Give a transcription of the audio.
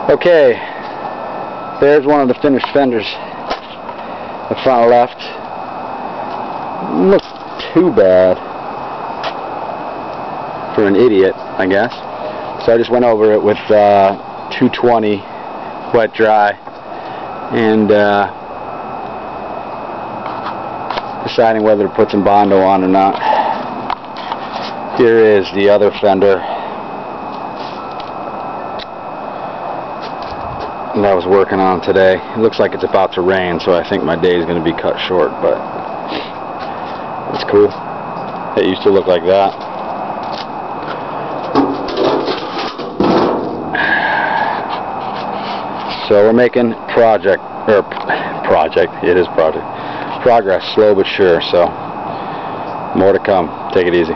Okay, there's one of the finished fenders. The front left. Looks too bad for an idiot, I guess. So I just went over it with 220 wet dry and deciding whether to put some Bondo on or not. Here is the other fender that I was working on today. It looks like it's about to rain, so I think my day is going to be cut short, but it's cool. It used to look like that. So we're making progress, slow but sure, so more to come. Take it easy.